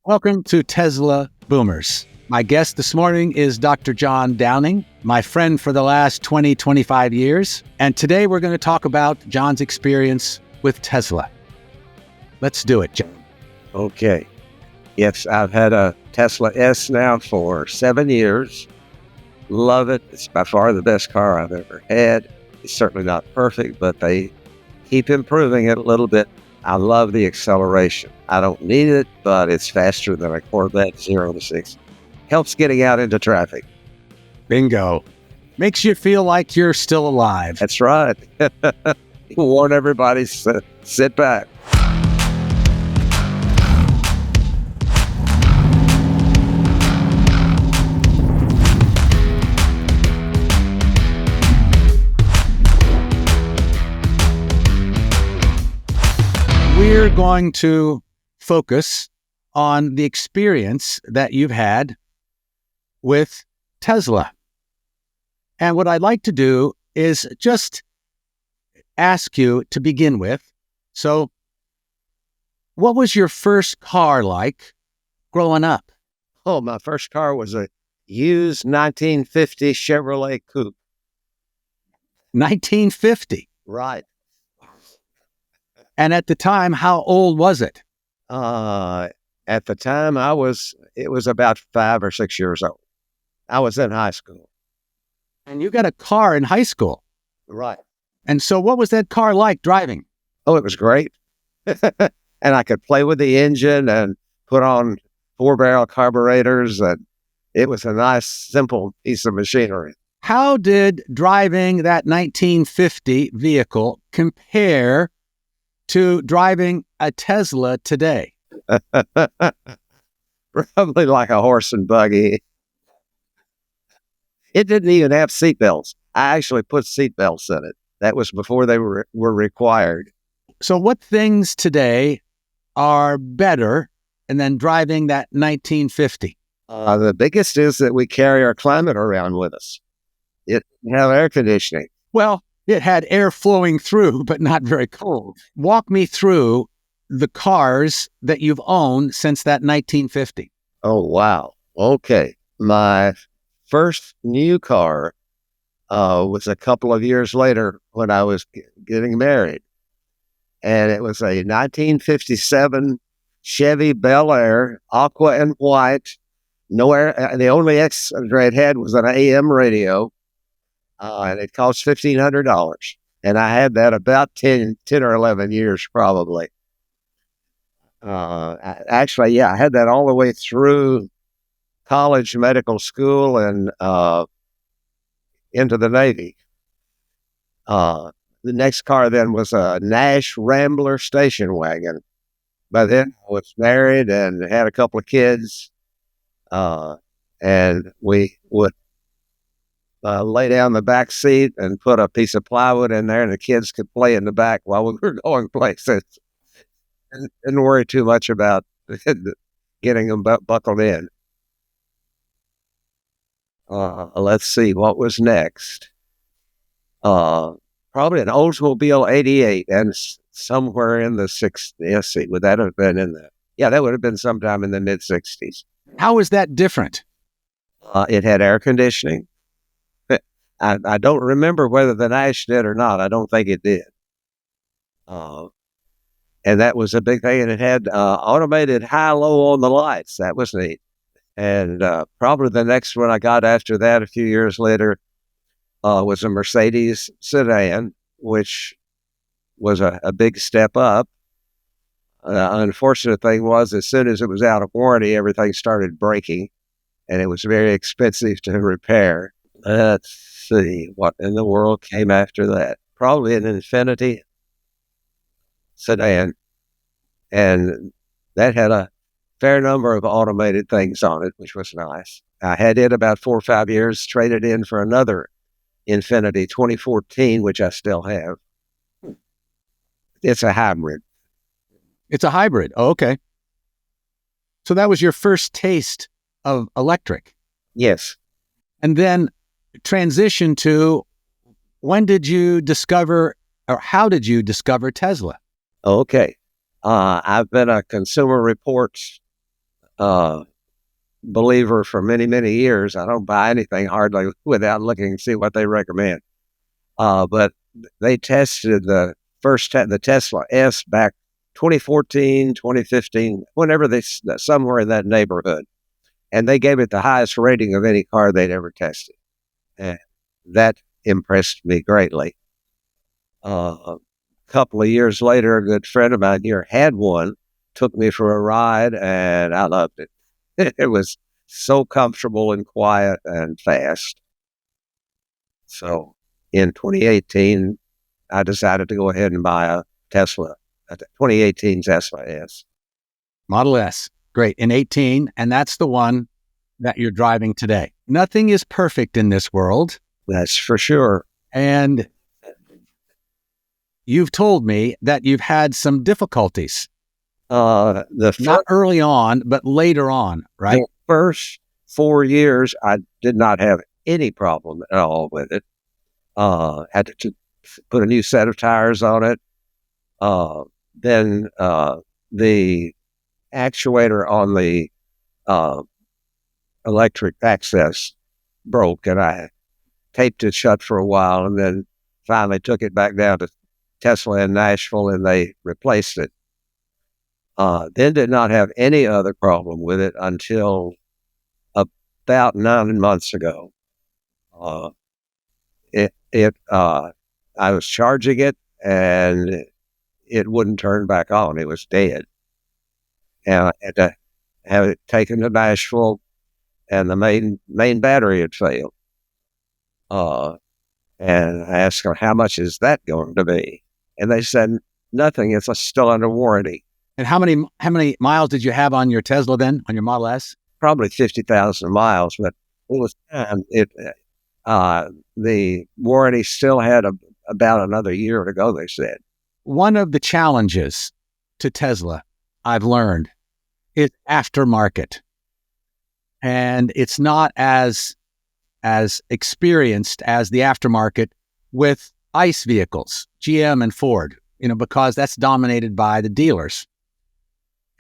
Welcome to Tesla Boomers. My guest this morning is Dr. John Downing, my friend for the last 25 years. And today we're going to talk about John's experience with Tesla. Let's do it, John. Okay. Yes, I've had a Tesla S now for 7 years. Love it. It's by far the best car I've ever had. It's certainly not perfect, but they keep improving it a little bit. I love the acceleration. I don't need it, but it's faster than a Corvette 0 to 60. Helps getting out into traffic. Bingo. Makes you feel like you're still alive. That's right. Warn everybody, sit back. We're going to focus on the experience that you've had with Tesla. And what I'd like to do is just ask you to begin with. So, what was your first car like growing up? Oh, my first car was a used 1950 Chevrolet coupe. 1950. Right. And at the time, how old was it? At the time, it was about 5 or 6 years old. I was in high school. And you got a car in high school. Right. And so what was that car like driving? Oh, it was great. And I could play with the engine and put on 4-barrel carburetors. And it was a nice, simple piece of machinery. How did driving that 1950 vehicle compare to driving a Tesla today? Probably like a horse and buggy. It didn't even have seatbelts. I actually put seatbelts in it. That was before they were required. So what things today are better than driving that 1950? The biggest is that we carry our climate around with us. It have air conditioning. Well, it had air flowing through, but not very cold. Walk me through the cars that you've owned since that 1950. Oh, wow. Okay. My first new car was a couple of years later when I was getting married. And it was a 1957 Chevy Bel Air, aqua and white. No air. The only extra it had was an AM radio. And it cost $1,500. And I had that about 10 or 11 years probably. Actually, I had that all the way through college, medical school, and into the Navy. The next car then was a Nash Rambler station wagon. By then I was married and had a couple of kids. And we would lay down the back seat and put a piece of plywood in there, and the kids could play in the back while we were going places. And didn't worry too much about getting them buckled in. Let's see what was next. Probably an Oldsmobile 88, and somewhere in the 60s. Let's see, would that have been in the? Yeah, that would have been sometime in the mid 60s. How is that different? It had air conditioning. I don't remember whether the Nash did or not. I don't think it did. And that was a big thing. And it had automated high-low on the lights. That was neat. And probably the next one I got after that a few years later was a Mercedes sedan, which was a big step up. Unfortunate thing was, as soon as it was out of warranty, everything started breaking. And it was very expensive to repair. Let's see what in the world came after that. Probably an Infiniti sedan, and that had a fair number of automated things on it, which was nice. I had it about 4 or 5 years, traded in for another Infiniti 2014, which I still have. It's a hybrid. It's a hybrid. Oh, okay. So that was your first taste of electric. Yes. And then transition to, when did you discover, or how did you discover Tesla? Okay. I've been a Consumer Reports uh, believer for many, many years. I don't buy anything hardly without looking and see what they recommend. But they tested the Tesla S back 2014, 2015, whenever somewhere in that neighborhood. And they gave it the highest rating of any car they'd ever tested. And that impressed me greatly. A couple of years later, a good friend of mine here had one, took me for a ride, and I loved it. It was so comfortable and quiet and fast. So in 2018, I decided to go ahead and buy a Tesla, a 2018 Tesla S. Model S. Great. In 18, and that's the one that you're driving today. Nothing is perfect in this world. That's for sure. And you've told me that you've had some difficulties. Not early on, but later on, right? The first 4 years, I did not have any problem at all with it. Had to put a new set of tires on it. Then the actuator on the electric access broke, and I taped it shut for a while, and then finally took it back down to Tesla in Nashville, and they replaced it. Then did not have any other problem with it until about 9 months ago. I was charging it, and it wouldn't turn back on. It was dead. And I had to have it taken to Nashville, and the main battery had failed. And I asked them, how much is that going to be? And they said, nothing. It's still under warranty. And how many miles did you have on your Tesla then, on your Model S? Probably 50,000 miles, but it was the warranty still had about another year to go, they said. One of the challenges to Tesla, I've learned, is aftermarket. And it's not as experienced as the aftermarket with ICE vehicles, GM and Ford, because that's dominated by the dealers.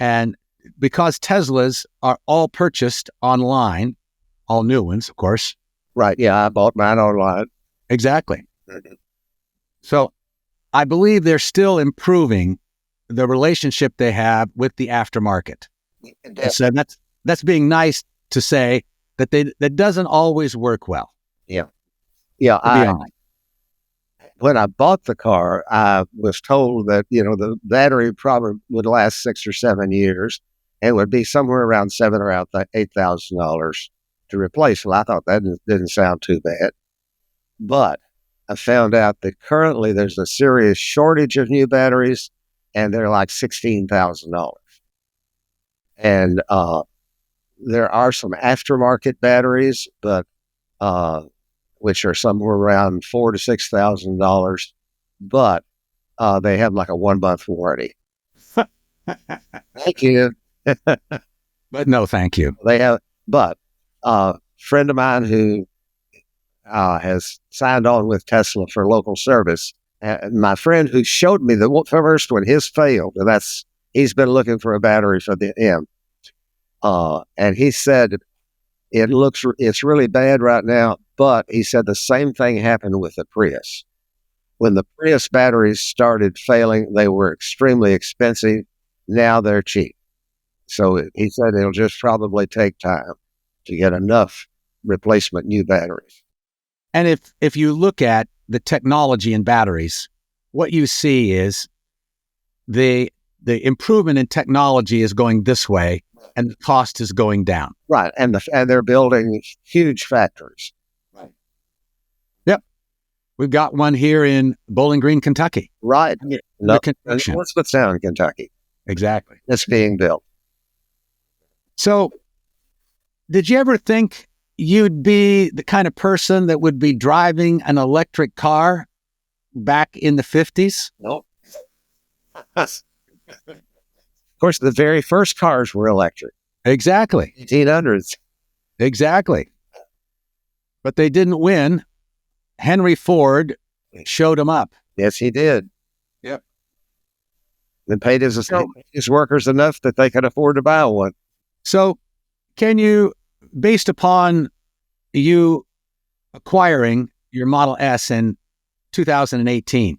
And because Teslas are all purchased online, all new ones, of course. Right. Yeah, I bought mine online. Exactly. Mm-hmm. So I believe they're still improving the relationship they have with the aftermarket. So that's being nice to say that doesn't always work well. Yeah. Yeah. When I bought the car, I was told that, the battery probably would last 6 or 7 years and would be somewhere around $7,000 or $8,000 to replace. Well, I thought that didn't sound too bad. But I found out that currently there's a serious shortage of new batteries, and they're like $16,000. And there are some aftermarket batteries, but which are somewhere around $4,000 to $6,000, but they have like a 1-month warranty. Thank you. But no, thank you. They have, but a friend of mine who has signed on with Tesla for local service, my friend who showed me the first one, his failed, and he's been looking for a battery for the M. And he said, it's really bad right now, but he said the same thing happened with the Prius. When the Prius batteries started failing, they were extremely expensive. Now they're cheap. So he said it'll just probably take time to get enough replacement new batteries. And if you look at the technology in batteries, what you see is the improvement in technology is going this way, and the cost is going down. Right, and they're building huge factories. Right. Yep, we've got one here in Bowling Green, Kentucky. Right, Elizabethtown, Kentucky. Exactly, it's being built. So, did you ever think you'd be the kind of person that would be driving an electric car back in the 50s? No. Of course, the very first cars were electric. Exactly. 1800s. Exactly. But they didn't win. Henry Ford showed them up. Yes, he did. Yep. And paid his workers enough that they could afford to buy one. So can you, based upon you acquiring your Model S in 2018,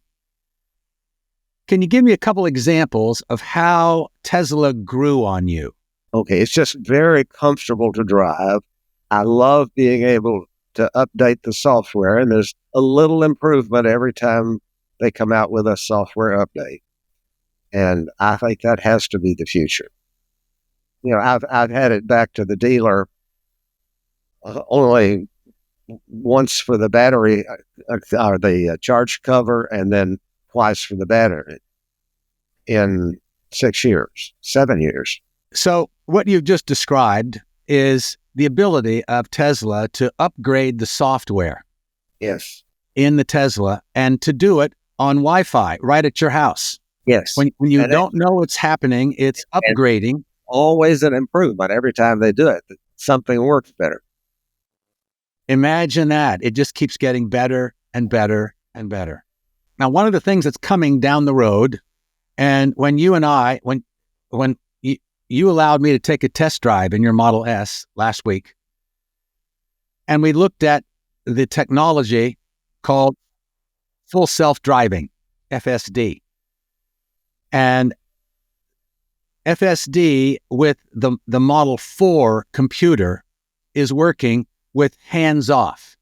can you give me a couple examples of how Tesla grew on you? Okay, it's just very comfortable to drive. I love being able to update the software, and there's a little improvement every time they come out with a software update. And I think that has to be the future. I've had it back to the dealer only once for the battery or the charge cover, and then twice for the battery in 6 years, 7 years. So what you've just described is the ability of Tesla to upgrade the software Yes. in the Tesla and to do it on Wi-Fi right at your house. Yes. When you don't know what's happening, it's upgrading. Always an improvement every time they do it. Something works better. Imagine that. It just keeps getting better and better and better. Now, one of the things that's coming down the road, and when you and I, when you allowed me to take a test drive in your Model S last week, and we looked at the technology called full self-driving, FSD. And FSD with the Model 4 computer is working with hands off.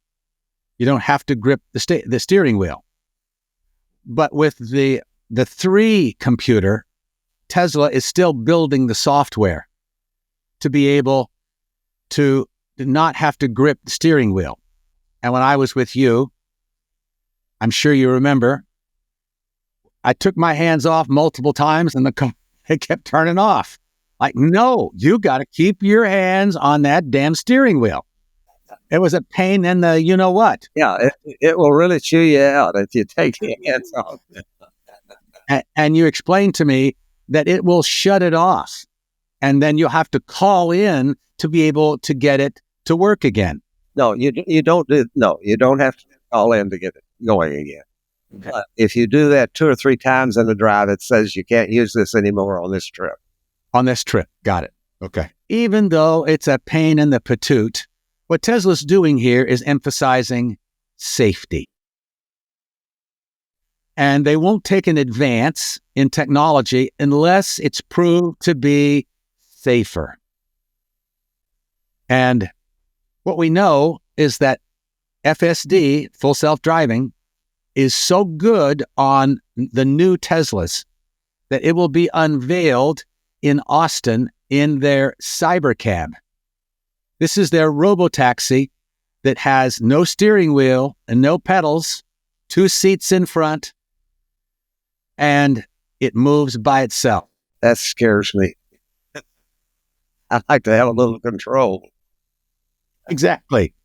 You don't have to grip the steering wheel. But with the 3 computer, Tesla is still building the software to be able to not have to grip the steering wheel. And when I was with you, I'm sure you remember, I took my hands off multiple times and it kept turning off. Like, no, you got to keep your hands on that damn steering wheel. It was a pain in the you-know-what. Yeah, it will really chew you out if you take your hands off. And you explained to me that it will shut it off. And then you'll have to call in to be able to get it to work again. No, you don't you don't have to call in to get it going again. Okay. But if you do that 2 or 3 times in the drive, it says you can't use this anymore on this trip. On this trip. Got it. Okay. Even though it's a pain in the patoot, what Tesla's doing here is emphasizing safety. And they won't take an advance in technology unless it's proved to be safer. And what we know is that FSD, full self-driving, is so good on the new Teslas that it will be unveiled in Austin in their CyberCab. This is their robotaxi that has no steering wheel and no pedals, 2 seats in front, and it moves by itself. That scares me. I like to have a little control. Exactly.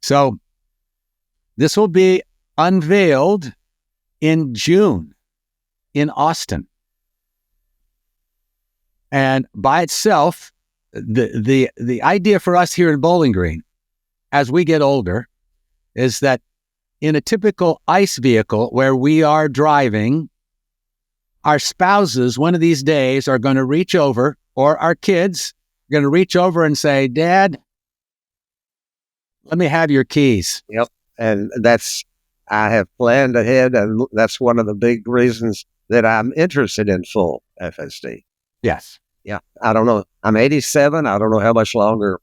So this will be unveiled in June in Austin. And by itself, the idea for us here in Bowling Green, as we get older, is that in a typical ICE vehicle where we are driving, our spouses one of these days are going to reach over, or our kids are going to reach over and say, "Dad, let me have your keys." Yep. And I have planned ahead, and that's one of the big reasons that I'm interested in full FSD. Yes. Yeah. I don't know. I'm 87. I don't know how much longer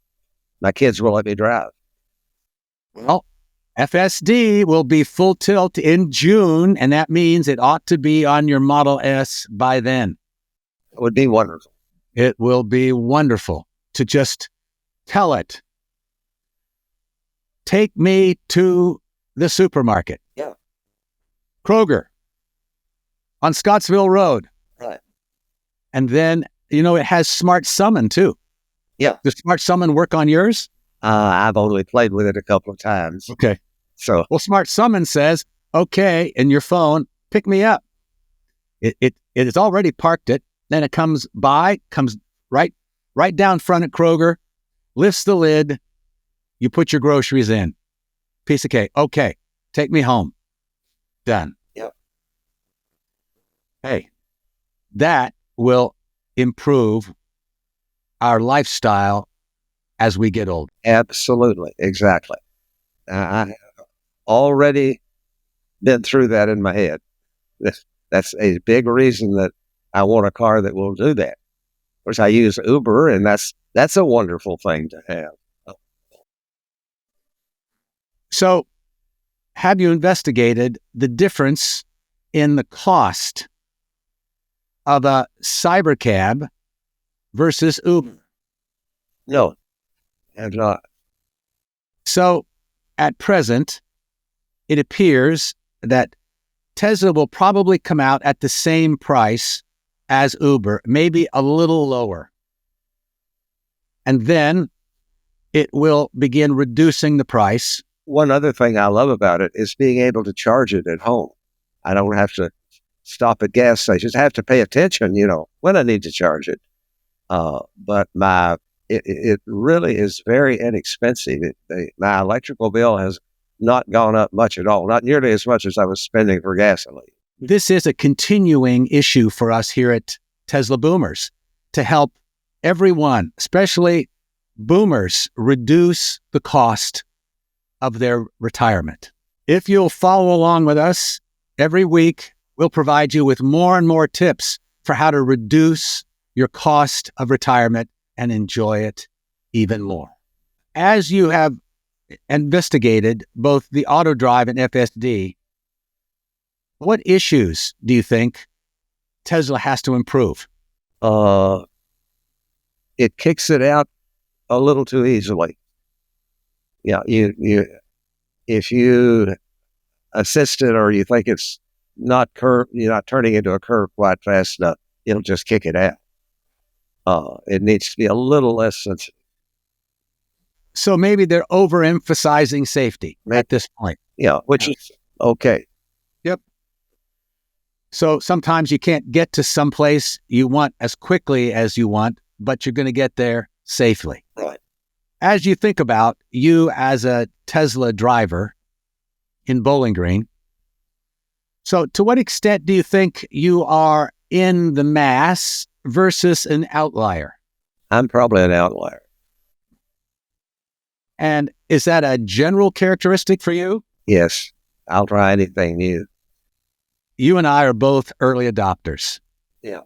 my kids will let me drive. Well, FSD will be full tilt in June, and that means it ought to be on your Model S by then. It would be wonderful. It will be wonderful to just tell it, "Take me to the supermarket." Yeah. Kroger on Scottsville Road. Right. And then, it has Smart Summon too. Yeah. Does Smart Summon work on yours? I've only played with it a couple of times. Okay. So, well, Smart Summon says, "Okay," in your phone, "Pick me up." It has already parked it. Then it comes right down front at Kroger, lifts the lid. You put your groceries in. Piece of cake. Okay. Take me home. Done. Yep. Hey, that will improve our lifestyle as we get older. Absolutely. Exactly. I already been through that in my head. That's a big reason that I want a car that will do that. Of course, I use Uber, and that's a wonderful thing to have. So, have you investigated the difference in the cost of a CyberCab versus Uber? No, have not. So, at present, it appears that Tesla will probably come out at the same price as Uber, maybe a little lower. And then it will begin reducing the price. One other thing I love about it is being able to charge it at home. I don't have to stop at gas stations. I have to pay attention, when I need to charge it. But it really is very inexpensive. My electrical bill has not gone up much at all, not nearly as much as I was spending for gasoline. This is a continuing issue for us here at Tesla Boomers to help everyone, especially boomers, reduce the cost of their retirement. If you'll follow along with us, every week we'll provide you with more and more tips for how to reduce your cost of retirement and enjoy it even more. As you have investigated both the auto drive and FSD, what issues do you think Tesla has to improve? It kicks it out a little too easily. Yeah, if you assist it or you think it's not you're not turning into a curve quite fast enough, it'll just kick it out. It needs to be a little less sensitive. So maybe they're overemphasizing safety at this point. Yeah, which is okay. Yep. So sometimes you can't get to someplace you want as quickly as you want, but you're going to get there safely. Right. As you think about you as a Tesla driver in Bowling Green, so to what extent do you think you are in the mass versus an outlier? I'm probably an outlier. And is that a general characteristic for you? Yes, I'll try anything new. You and I are both early adopters. Yeah.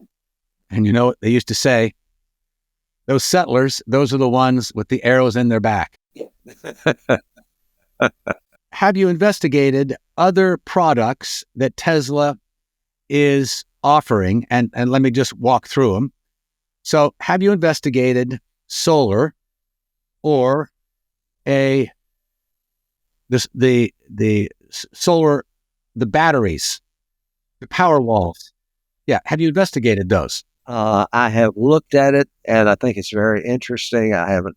And you know what they used to say? Those settlers, those are the ones with the arrows in their back. Have you investigated other products that Tesla is offering? And let me just walk through them. So have you investigated solar or the solar, the batteries, the power walls? Yeah. Have you investigated those? I have looked at it, and I think it's very interesting. I haven't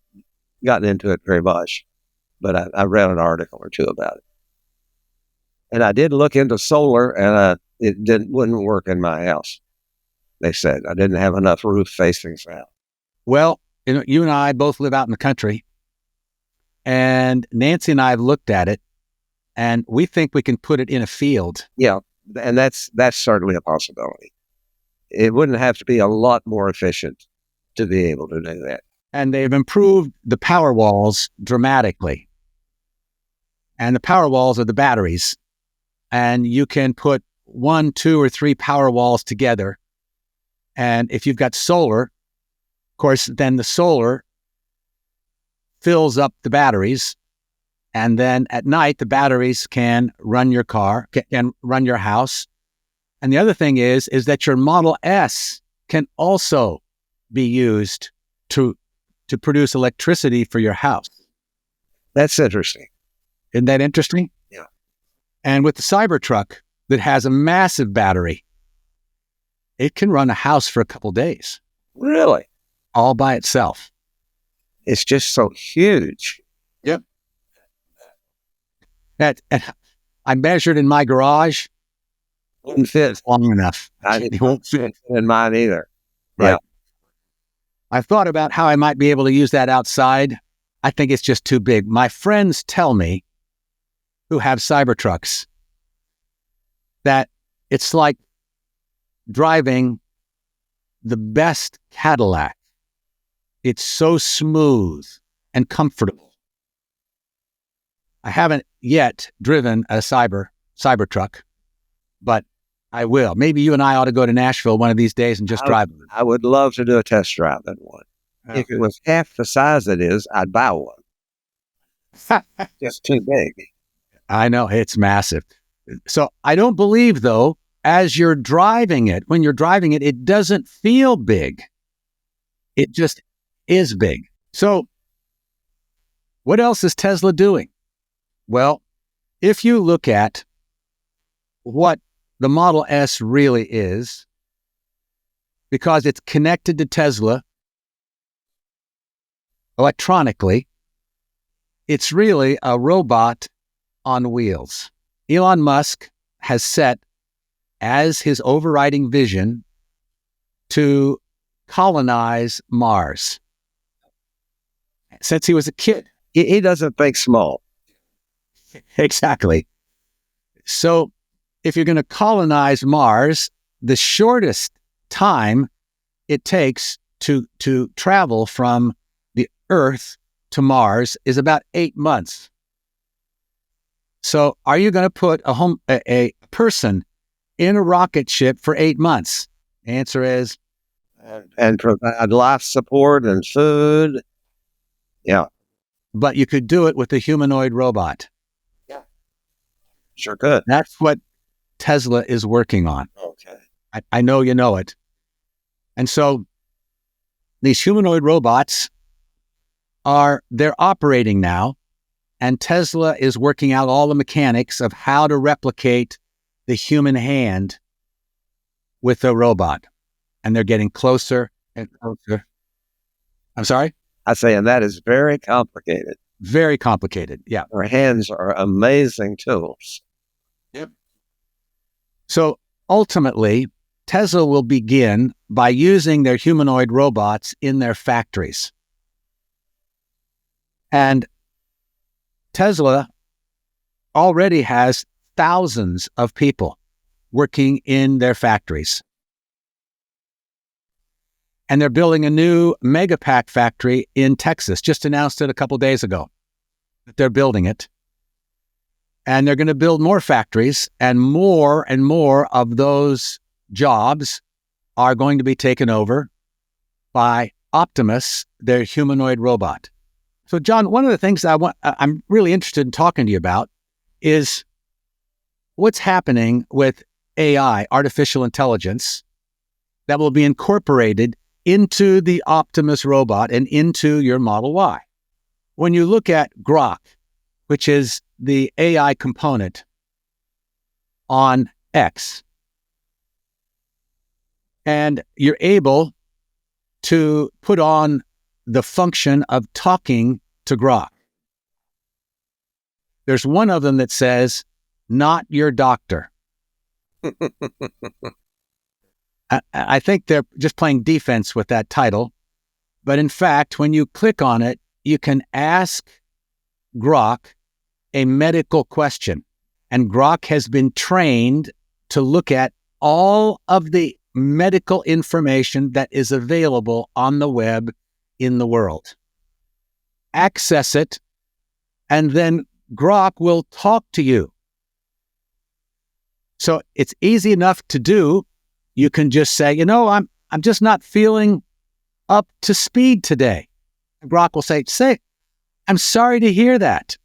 gotten into it very much, but I read an article or two about it. And I did look into solar, and it wouldn't work in my house. They said I didn't have enough roof facing south. Well, you and I both live out in the country, and Nancy and I have looked at it, and we think we can put it in a field. Yeah, and that's certainly a possibility. It wouldn't have to be a lot more efficient to be able to do that. And they've improved the power walls dramatically. And the power walls are the batteries. And you can put 1, 2, or 3 power walls together. And if you've got solar, of course, then the solar fills up the batteries. And then at night, the batteries can run your car, can run your house. And the other thing is that your Model S can also be used to produce electricity for your house. That's interesting. Isn't that interesting? Yeah. And with the Cybertruck that has a massive battery, it can run a house for a couple days. Really? All by itself. It's just so huge. Yep. I measured in my garage. Wouldn't fit long enough. It won't fit in mine either. Right. Yeah. I thought about how I might be able to use that outside. I think it's just too big. My friends tell me, who have Cybertrucks, that it's like driving the best Cadillac It's so smooth and comfortable. I haven't yet driven a Cybertruck, but I will. Maybe you and I ought to go to Nashville one of these days and just drive. I would love to do a test drive in one. Okay. If it was half the size it is, I'd buy one. Just too big. I know, it's massive. So I don't believe, though, as you're driving it, when you're driving it, it doesn't feel big. It just is big. So what else is Tesla doing? Well, if you look at what the Model S really is, because it's connected to Tesla electronically, it's really a robot on wheels. Elon Musk has set as his overriding vision to colonize Mars. Since he was a kid. He doesn't think small. Exactly. So if you're going to colonize Mars, the shortest time it takes to travel from the Earth to Mars is about 8 months. So are you going to put a person in a rocket ship for 8 months? The answer is... And provide life support and food. Yeah. But you could do it with a humanoid robot. Yeah. Sure could. That's what Tesla is working on. Okay. I know you know it. And so these humanoid robots they're operating now, and Tesla is working out all the mechanics of how to replicate the human hand with a robot. And they're getting closer and closer. I'm sorry? I say, and that is very complicated. Very complicated, yeah. Our hands are amazing tools. Yep. So ultimately, Tesla will begin by using their humanoid robots in their factories. And Tesla already has thousands of people working in their factories. And they're building a new Megapack factory in Texas. Just announced it a couple days ago that they're building it. And they're going to build more factories, and more of those jobs are going to be taken over by Optimus, their humanoid robot. So, John, one of the things I'm really interested in talking to you about is what's happening with AI, artificial intelligence, that will be incorporated into the Optimus robot and into your Model Y. When you look at Grok, which is the AI component on X, and you're able to put on the function of talking to Grok. There's one of them that says, "Not your doctor." I think they're just playing defense with that title. But in fact, when you click on it, you can ask Grok a medical question. And Grok has been trained to look at all of the medical information that is available on the web in the world. Access it, and then Grok will talk to you. So it's easy enough to do. You can just say, I'm just not feeling up to speed today. And Grok will say, "I'm sorry to hear that.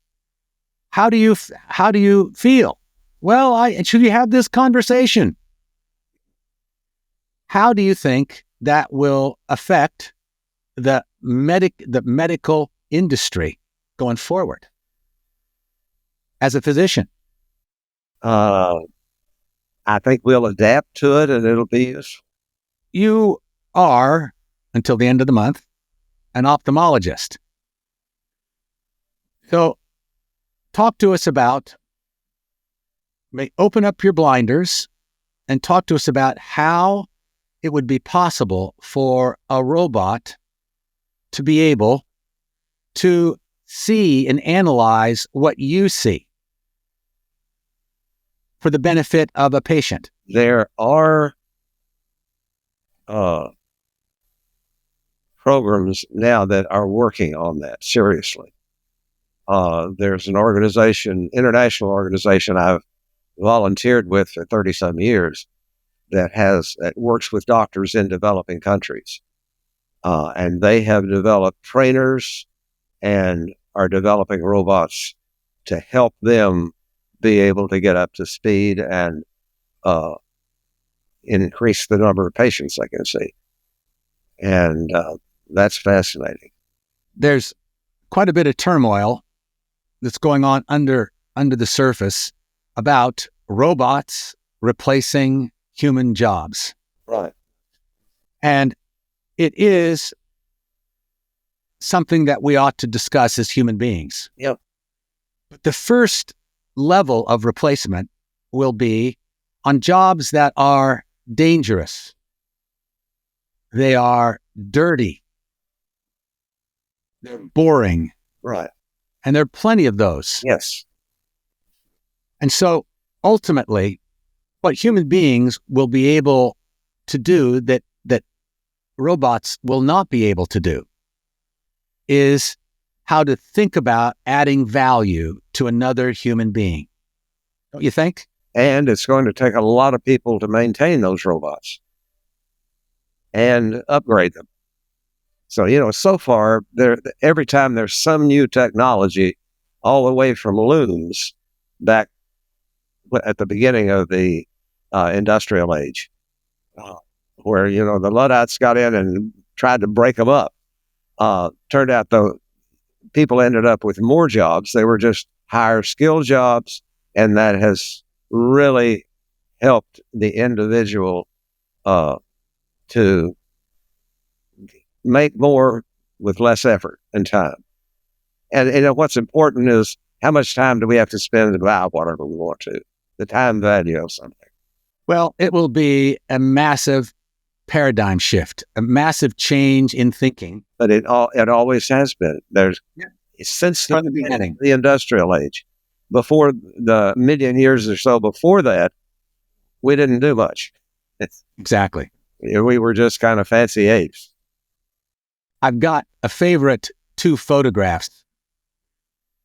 How do you feel?" "Well, should we have this conversation?" How do you think that will affect the medical industry going forward as a physician? I think we'll adapt to it, and it'll be useful. You are, until the end of the month, an ophthalmologist. So talk to us about, open up your blinders and talk to us about how it would be possible for a robot to be able to see and analyze what you see for the benefit of a patient. There are programs now that are working on that seriously. There's an organization, international organization I've volunteered with for 30 some years that works with doctors in developing countries. And they have developed trainers and are developing robots to help them be able to get up to speed and increase the number of patients they can see. And that's fascinating. There's quite a bit of turmoil that's going on under the surface about robots replacing human jobs. Right. And it is something that we ought to discuss as human beings. Yep. But the first level of replacement will be on jobs that are dangerous. They are dirty. They're boring. Right. And there are plenty of those. Yes. And so ultimately, what human beings will be able to do that robots will not be able to do is how to think about adding value to another human being. Don't you think? And it's going to take a lot of people to maintain those robots and upgrade them. So, so far, every time there's some new technology, all the way from looms back at the beginning of the industrial age, where, the Luddites got in and tried to break them up. Turned out, though, people ended up with more jobs. They were just higher skill jobs, and that has really helped the individual to make more with less effort and time. And what's important is how much time do we have to spend to buy whatever we want to, the time value of something. Well, it will be a massive paradigm shift, a massive change in thinking. But it always has been. Since From the beginning, the industrial age, before the million years or so before that, we didn't do much. Exactly. We were just kind of fancy apes. I've got a favorite 2 photographs,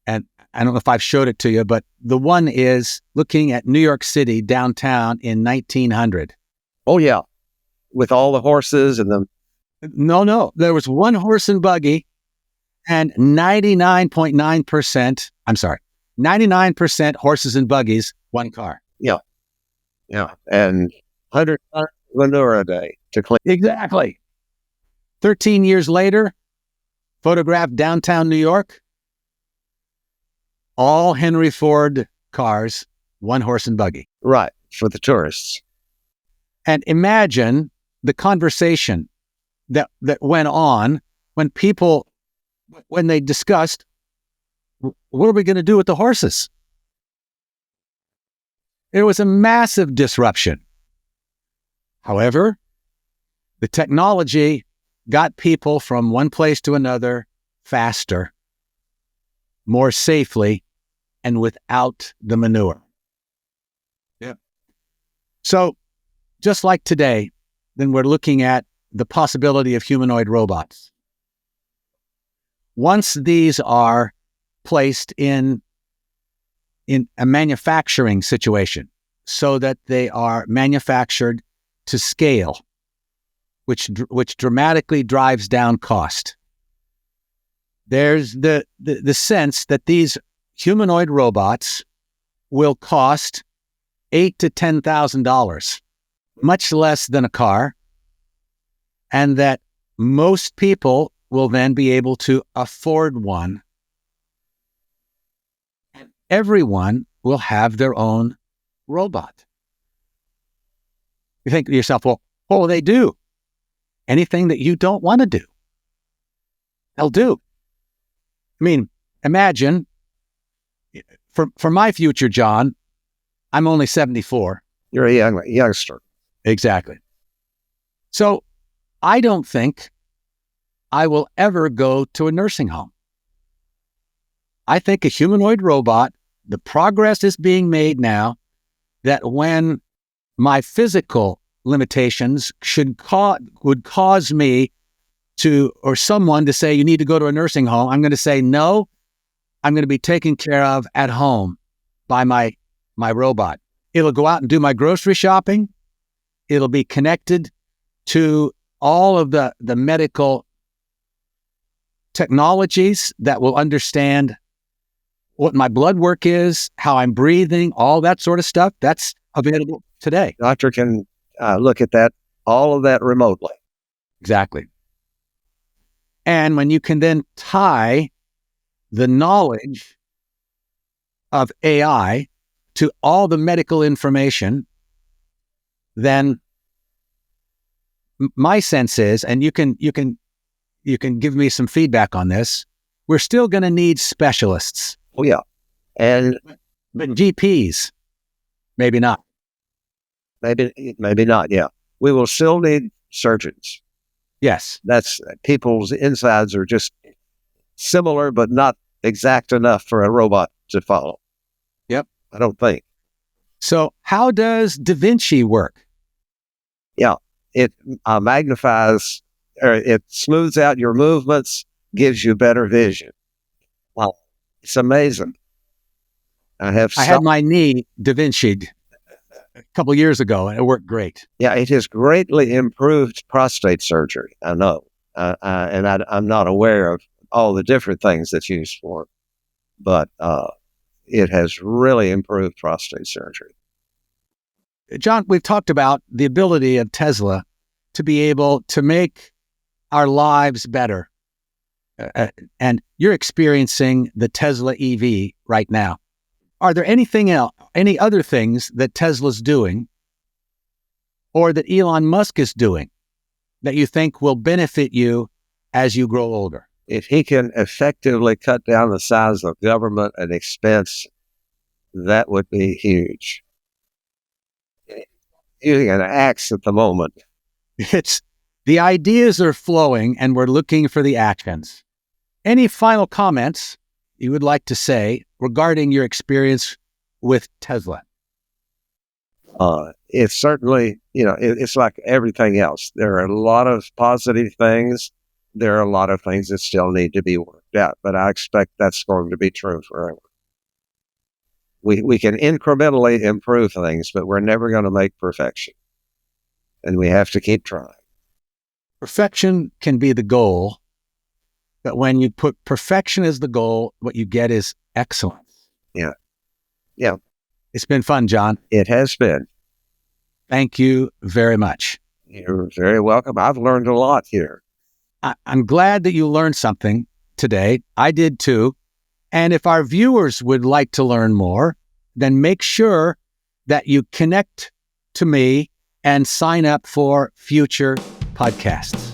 and I don't know if I've showed it to you, but the one is looking at New York City downtown in 1900. Oh, yeah. With all the horses and the... No. There was one horse and buggy and 99% horses and buggies, one car. Yeah. And 100 tons of manure a day to clean. Exactly. 13 years later, photographed downtown New York, all Henry Ford cars, one horse and buggy. Right, for the tourists. And imagine the conversation that went on when they discussed, what are we going to do with the horses? It was a massive disruption. However, the technology got people from one place to another faster, more safely, and without the manure. Yeah. So, just like today, then we're looking at the possibility of humanoid robots. Once these are placed in a manufacturing situation so that they are manufactured to scale, which dramatically drives down cost. There's the sense that these humanoid robots will cost $8,000 to $10,000, much less than a car, and that most people will then be able to afford one. And everyone will have their own robot. You think to yourself, well, what will they do? Anything that you don't want to do, they'll do. I mean, imagine, for my future, John, I'm only 74. You're a youngster. Exactly. So I don't think I will ever go to a nursing home. I think a humanoid robot, the progress is being made now, that when my physical limitations would cause me or someone to say, you need to go to a nursing home, I'm going to say, no, I'm going to be taken care of at home by my robot. It'll go out and do my grocery shopping. It'll be connected to all of the medical technologies that will understand what my blood work is, how I'm breathing, all that sort of stuff. That's available today. Doctor can look at that, all of that remotely. Exactly. And when you can then tie the knowledge of AI to all the medical information, then my sense is, and you can give me some feedback on this, we're still going to need specialists. Oh, yeah. But GPs, maybe not. Maybe not, yeah. We will still need surgeons. Yes. That's people's insides are just similar, but not exact enough for a robot to follow. Yep. I don't think. So how does Da Vinci work? Yeah. It magnifies, or it smooths out your movements, gives you better vision. Wow. It's amazing. I had my knee Da Vinci'd a couple of years ago, and it worked great. Yeah, it has greatly improved prostate surgery. I know. And I'm not aware of all the different things that's used for it, but it has really improved prostate surgery. John, we've talked about the ability of Tesla to be able to make our lives better. And you're experiencing the Tesla EV right now. Are there any other things that Tesla's doing or that Elon Musk is doing that you think will benefit you as you grow older? If he can effectively cut down the size of government and expense, that would be huge. Using an axe at the moment. The ideas are flowing and we're looking for the actions. Any final comments you would like to say regarding your experience with Tesla? It's certainly, it's like everything else. There are a lot of positive things. There are a lot of things that still need to be worked out, but I expect that's going to be true forever. We can incrementally improve things, but we're never going to make perfection. And we have to keep trying. Perfection can be the goal, but when you put perfection as the goal, what you get is excellence. Yeah. Yeah. It's been fun, John. It has been. Thank you very much. You're very welcome. I've learned a lot here. I'm glad that you learned something today. I did too. And if our viewers would like to learn more, then make sure that you connect to me and sign up for future podcasts.